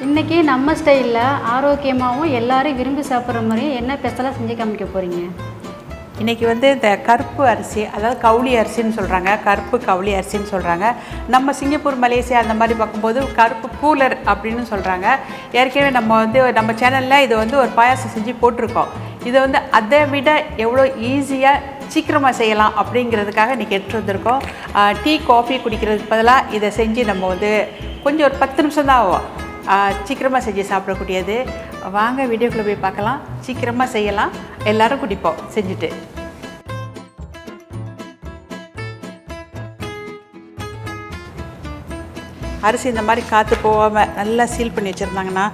இன்றைக்கி நம்ம ஸ்டைலில் ஆரோக்கியமாகவும் எல்லோரும் விரும்பி சாப்பிட்ற மாதிரி என்ன ஸ்பெஷலாக செஞ்சு காமிக்க போகிறீங்க? இன்றைக்கி வந்து இந்த கருப்பு அரிசி, அதாவது கவுளி அரிசின்னு சொல்கிறாங்க, கருப்பு கவுளி அரிசின்னு சொல்கிறாங்க. நம்ம சிங்கப்பூர், மலேசியா அந்த மாதிரி பார்க்கும்போது கருப்பு கூலர் அப்படின்னு சொல்கிறாங்க. ஏற்கனவே நம்ம சேனலில் இது வந்து ஒரு பாயாசம் செஞ்சு போட்டிருக்கோம். இதை வந்து அதை விட எவ்வளோ ஈஸியாக சீக்கிரமாக செய்யலாம் அப்படிங்கிறதுக்காக இன்றைக்கி எடுத்துகிட்டு வந்திருக்கோம். டீ காஃபி குடிக்கிறதுக்கு பதிலாக இதை செஞ்சு நம்ம வந்து கொஞ்சம் ஒரு 10 நிமிஷம் தான் ஆகும். சீக்கிரமாக செஞ்சு சாப்பிடக்கூடியது. வாங்க வீடியோக்குள்ளே போய் பார்க்கலாம். சீக்கிரமாக செய்யலாம், எல்லோரும் குடிப்போம் செஞ்சுட்டு. அரிசி இந்த மாதிரி காற்று போகாமல் நல்லா சீல் பண்ணி வச்சுருந்தாங்கன்னா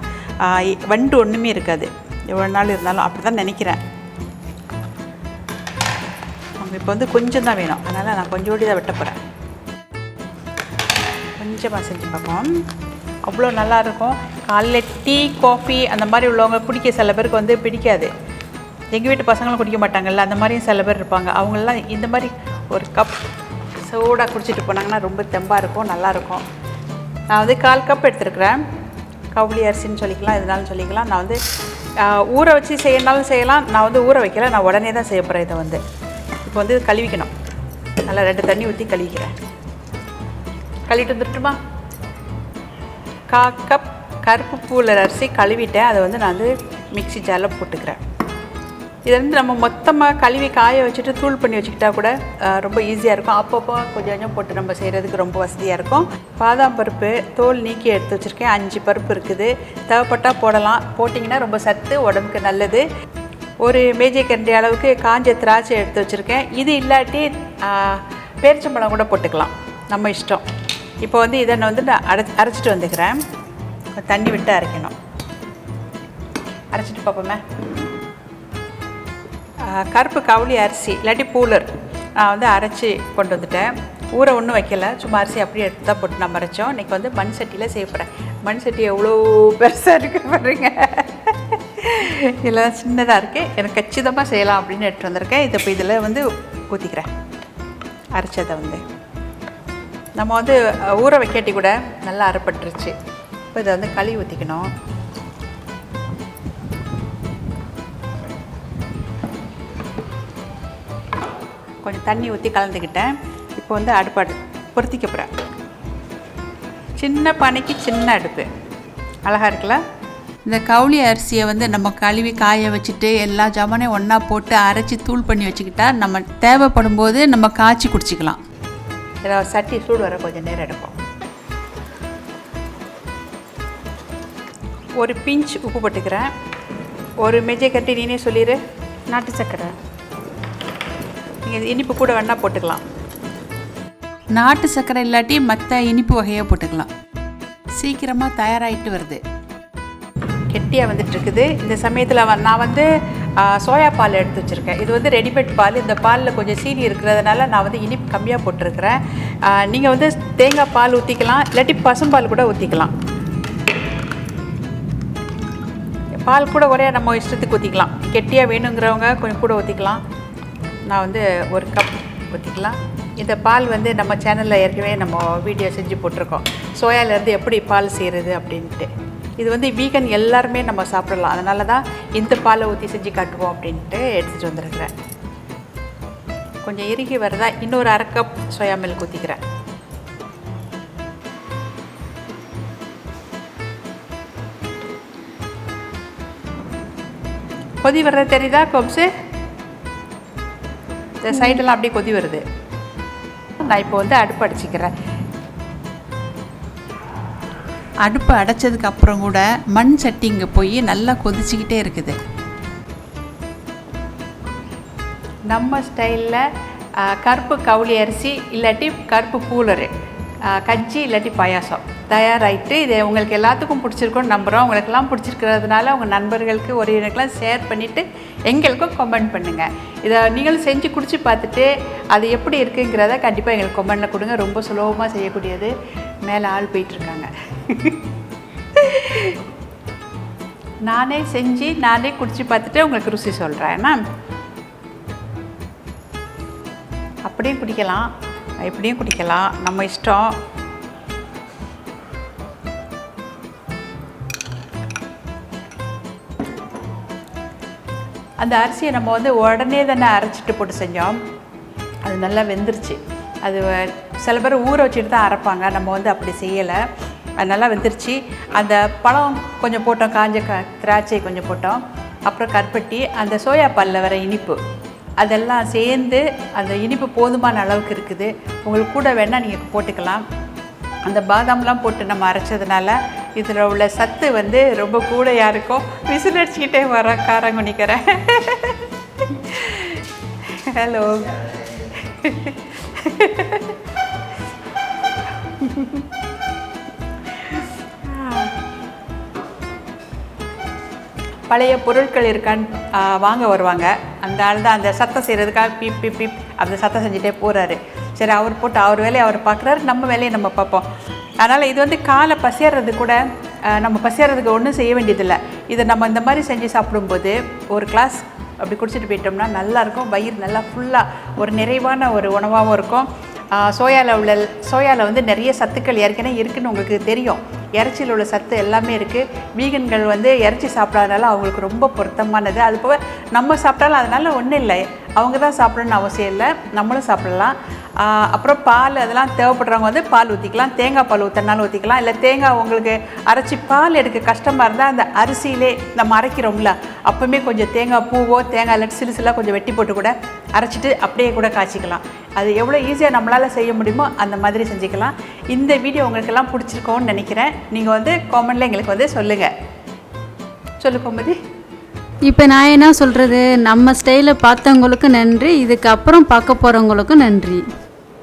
வண்டு ஒன்றுமே இருக்காது. எவ்வளோ நாள் இருந்தாலும் அப்படி தான் நினைக்கிறேன். நம்ம இப்போ வந்து கொஞ்சம் தான் வேணும், அதனால் நான் கொஞ்சோடி தான் வெட்ட போகிறேன். கொஞ்சமாக செஞ்சு பார்ப்போம். அவ்வளோ நல்லாயிருக்கும். காலையில் டீ காஃபி அந்த மாதிரி உள்ளவங்க குடிக்க சில பேருக்கு வந்து பிடிக்காது. எங்கள் வீட்டு பசங்களும் குடிக்க மாட்டாங்கல்ல, அந்த மாதிரியும் சில பேர் இருப்பாங்க. அவங்களெலாம் இந்த மாதிரி ஒரு கப் சூடாக குடிச்சிட்டு போனாங்கன்னா ரொம்ப தெம்பாக இருக்கும், நல்லாயிருக்கும். நான் வந்து 1/4 கப் எடுத்துருக்குறேன். கவுளி அரிசின்னு சொல்லிக்கலாம், எதுனாலும் சொல்லிக்கலாம். நான் வந்து ஊற வச்சு செய்யனாலும் செய்யலாம். நான் வந்து ஊற வைக்கல, நான் உடனே தான் செய்ய போகிறேன். இதை வந்து இப்போ வந்து கழுவிக்கணும். நல்லா 2 தண்ணி ஊற்றி கழுவிக்கிறேன். கழுவிட்டு வந்துட்டுமா? 1/4 கப் கருப்பு பூலர் அரிசி கழுவிட்டேன். அதை வந்து நான் வந்து மிக்ஸி ஜாரில் போட்டுக்கிறேன். இதை வந்து நம்ம மொத்தமாக கழுவி காய வச்சுட்டு தூள் பண்ணி வச்சுக்கிட்டா கூட ரொம்ப ஈஸியாக இருக்கும். அப்பப்போ கொஞ்சம் கொஞ்சம் போட்டு நம்ம செய்கிறதுக்கு ரொம்ப வசதியாக இருக்கும். பாதாம் பருப்பு தோல் நீக்கி எடுத்து வச்சுருக்கேன். 5 பருப்பு இருக்குது. தேவைப்பட்டால் போடலாம். போட்டிங்கன்னா ரொம்ப சத்து, உடம்புக்கு நல்லது. ஒரு மேஜை கரண்டி அளவுக்கு காஞ்ச திராட்சை எடுத்து வச்சுருக்கேன். இது இல்லாட்டி பேரிச்சம்பழம் கூட போட்டுக்கலாம், நம்ம இஷ்டம். இப்போ வந்து இதை நான் வந்து அரைச்சிட்டு வந்துக்கிறேன். தண்ணி விட்டு அரைக்கணும். அரைச்சிட்டு பார்ப்போமே. கருப்பு கவுளி அரிசி இல்லாட்டி பூலர் நான் வந்து அரைச்சி கொண்டு வந்துட்டேன். ஊற ஒன்றும் வைக்கலை, சும்மா அரிசி அப்படியே எடுத்து தான் போட்டு நம்ம அரைச்சோம். இன்றைக்கி வந்து மண் சட்டியில் செய்ய போகிறேன். மண் சட்டி எவ்வளோ பெருசாக இருக்குது பாருங்க. இதெல்லாம் சின்னதாக இருக்குது. எனக்கு கச்சிதமாக செய்யலாம் அப்படின்னு எடுத்துகிட்டு வந்திருக்கேன். இதை இப்போ இதில் வந்து ஊற்றிக்கிறேன். அரைச்சதை வந்து நம்ம வந்து ஊற வைக்காட்டி கூட நல்லா அரைப்பட்டுருச்சு. இப்போ இதை வந்து கழுவி ஊற்றிக்கணும். கொஞ்சம் தண்ணி ஊற்றி கலந்துக்கிட்டேன். இப்போ வந்து அடுப்பாடு பொருத்திக்க போகிறேன். சின்ன பானைக்கு சின்ன அடுப்பு. அழகாக இருக்குல்ல? இந்த கவுளி அரிசியை வந்து நம்ம கழுவி காய வச்சுட்டு எல்லா ஜாமானையும் ஒன்றா போட்டு அரைச்சி தூள் பண்ணி வச்சுக்கிட்டா நம்ம தேவைப்படும் போது நம்ம காய்ச்சி குடிச்சிக்கலாம். ஏதாவது சட்டி சூடு வர கொஞ்சம் நேரம் எடுக்கும். ஒரு பிஞ்ச் உப்பு போட்டுக்கிறேன். ஒரு மெஜை கட்டி நீனே சொல்லிடு. நாட்டு சர்க்கரை. நீங்கள் இனிப்பு கூட வேணால் போட்டுக்கலாம். நாட்டு சர்க்கரை இல்லாட்டி மற்ற இனிப்பு வகையாக போட்டுக்கலாம். சீக்கிரமாக தயாராகிட்டு வருது. கெட்டியாக வந்துட்டுருக்குது. இந்த சமயத்தில் நான் வந்து சோயா பால் எடுத்து வச்சுருக்கேன். இது வந்து ரெடிமேட் பால். இந்த பாலில் கொஞ்சம் சீனி இருக்கிறதுனால நான் வந்து இனிப்பு கம்மியாக போட்டிருக்கிறேன். நீங்கள் வந்து தேங்காய் பால் ஊற்றிக்கலாம், இல்லாட்டி பசும்பால் கூட ஊற்றிக்கலாம். பால் கூட ஒரே நம்ம இஷ்டத்துக்கு ஊற்றிக்கலாம். கெட்டியாக வேணுங்கிறவங்க கொஞ்சம் கூட ஊற்றிக்கலாம். நான் வந்து 1 கப் ஊற்றிக்கலாம். இந்த பால் வந்து நம்ம சேனலில் ஏற்கனவே நம்ம வீடியோ செஞ்சு போட்டிருக்கோம், சோயாவிலேருந்து எப்படி பால் செய்கிறது அப்படின்ட்டு. இது வந்து வீகன் எல்லாருமே நம்ம சாப்பிடலாம். அதனால தான் இந்த பாலை ஊற்றி செஞ்சு காட்டுவோம் அப்படின்ட்டு எடுத்துகிட்டு வந்துருக்குறேன். கொஞ்சம் இறுகி வரதா இன்னொரு 1/2 கப் சோயா மில்க் ஊற்றிக்கிறேன். கொதி வர்றது தெரியுதா கொம்ஸு? இந்த சைடெல்லாம் அப்படியே கொதி வருது. நான் இப்போ வந்து அடுப்பு அடைச்சிக்கிறேன். அடுப்பு அடைச்சதுக்கு அப்புறம் கூட மண் சட்டி இங்கே போய் நல்லா கொதிச்சிக்கிட்டே இருக்குது. நம்ம ஸ்டைலில் கருப்பு கவுளி அரிசி இல்லாட்டி கருப்பு பூலரு கஞ்சி இல்லாட்டி பாயாசம் தயாராகிட்டு. இது உங்களுக்கு எல்லாத்துக்கும் பிடிச்சிருக்குன்னு நம்புகிறோம். உங்களுக்கெல்லாம் பிடிச்சிருக்கிறதுனால உங்கள் நண்பர்களுக்கு உறவினருக்கெல்லாம் ஷேர் பண்ணிவிட்டு எங்களுக்கும் கமெண்ட் பண்ணுங்கள். இதை நீங்களும் செஞ்சு குடிச்சு பார்த்துட்டு அது எப்படி இருக்குங்கிறத கண்டிப்பாக எங்களுக்கு கமெண்டில் கொடுங்க. ரொம்ப சுலபமாக செய்யக்கூடியது. மேலே ஆள் போயிட்டுருக்காங்க. நானே செஞ்சு நானே குடிச்சு பார்த்துட்டு உங்களுக்கு ருசி சொல்கிறேன். ஏன்னா அப்படியும் குடிக்கலாம், எப்படியும் குடிக்கலாம், நம்ம இஷ்டம். அந்த அரிசியை நம்ம வந்து உடனே தானே அரைச்சிட்டு போட்டு செஞ்சோம். அது நல்லா வெந்துருச்சு. அது சில பேர் ஊற வச்சுட்டு தான் அரைப்பாங்க, நம்ம வந்து அப்படி செய்யலை. அது நல்லா வெந்துருச்சு. அந்த பழம் கொஞ்சம் போட்டோம், காஞ்ச திராட்சை கொஞ்சம் போட்டோம், அப்புறம் கருப்பட்டி, அந்த சோயா பாலில் வர இனிப்பு, அதெல்லாம் சேர்ந்து அந்த இனிப்பு போதுமான அளவுக்கு இருக்குது. உங்களுக்கு கூட வேணால் நீங்கள் போட்டுக்கலாம். அந்த பாதாம்லாம் போட்டு நம்ம அரைச்சதுனால இதில் உள்ள சத்து வந்து ரொம்ப கூடையாக இருக்கும். விசில் அடிச்சுக்கிட்டே வர காரங்குனிக்கிறேன். ஹலோ. பழைய பொருட்கள் இருக்கான்னு வாங்க வருவாங்க. அந்த ஆள் தான் அந்த சத்தம் செய்கிறதுக்காக பீப் பீப் பீப் அந்த சத்தம் செஞ்சுட்டே போகிறாரு. சரி, அவர் போட்டு அவர் வேலையை அவர் பார்க்குறாரு, நம்ம வேலையை நம்ம பார்ப்போம். அதனால் இது வந்து காலை பசியறது கூட நம்ம பசியறதுக்கு ஒன்றும் செய்ய வேண்டியதில்லை. இதை நம்ம இந்த மாதிரி செஞ்சு சாப்பிடும்போது ஒரு கிளாஸ் அப்படி குடிச்சிட்டு போயிட்டோம்னா நல்லாயிருக்கும். வயிறு நல்லா ஃபுல்லாக ஒரு நிறைவான ஒரு உணவாகவும் இருக்கும். சோயாவில் வந்து நிறைய சத்துக்கள் ஏற்கனவே இருக்குதுன்னு உங்களுக்கு தெரியும். இறைச்சியில் உள்ள சத்து எல்லாமே இருக்குது. வீகன்கள் வந்து இறைச்சி சாப்பிடாதனால அவங்களுக்கு ரொம்ப பொருத்தமானது. அது போக நம்ம சாப்பிட்டாலும் அதனால் ஒன்றும் இல்லை, அவங்க தான் சாப்பிடணுன்னு அவசியம் இல்லை, நம்மளும் சாப்பிடலாம். அப்புறம் பால் அதெல்லாம் தேவைப்படுறவங்க வந்து பால் ஊற்றிக்கலாம், தேங்காய் பால் ஊற்றினாலும் ஊற்றிக்கலாம். இல்லை தேங்காய் உங்களுக்கு அரைச்சி பால் எடுக்க கஷ்டமாக இருந்தால் அந்த அரிசியிலே நம்ம அரைக்கிறோம்ல, அப்போவுமே கொஞ்சம் தேங்காய் பூவோ தேங்காய் இல்லை சிறுசிலாக கொஞ்சம் வெட்டி போட்டு கூட அரைச்சிட்டு அப்படியே கூட காய்ச்சிக்கலாம். அது எவ்வளோ ஈஸியாக நம்மளால் செய்ய முடியுமோ அந்த மாதிரி செஞ்சுக்கலாம். இந்த வீடியோ உங்களுக்கெல்லாம் பிடிச்சிருக்கோன்னு நினைக்கிறேன். நீங்கள் வந்து காமெண்ட்டில் எங்களுக்கு வந்து சொல்லுங்கள். சொல்லு கோமதி. இப்போ நான் என்ன சொல்கிறது, நம்ம ஸ்டைலை பார்த்தவங்களுக்கு நன்றி, இதுக்கப்புறம் பார்க்க போகிறவங்களுக்கும் நன்றி.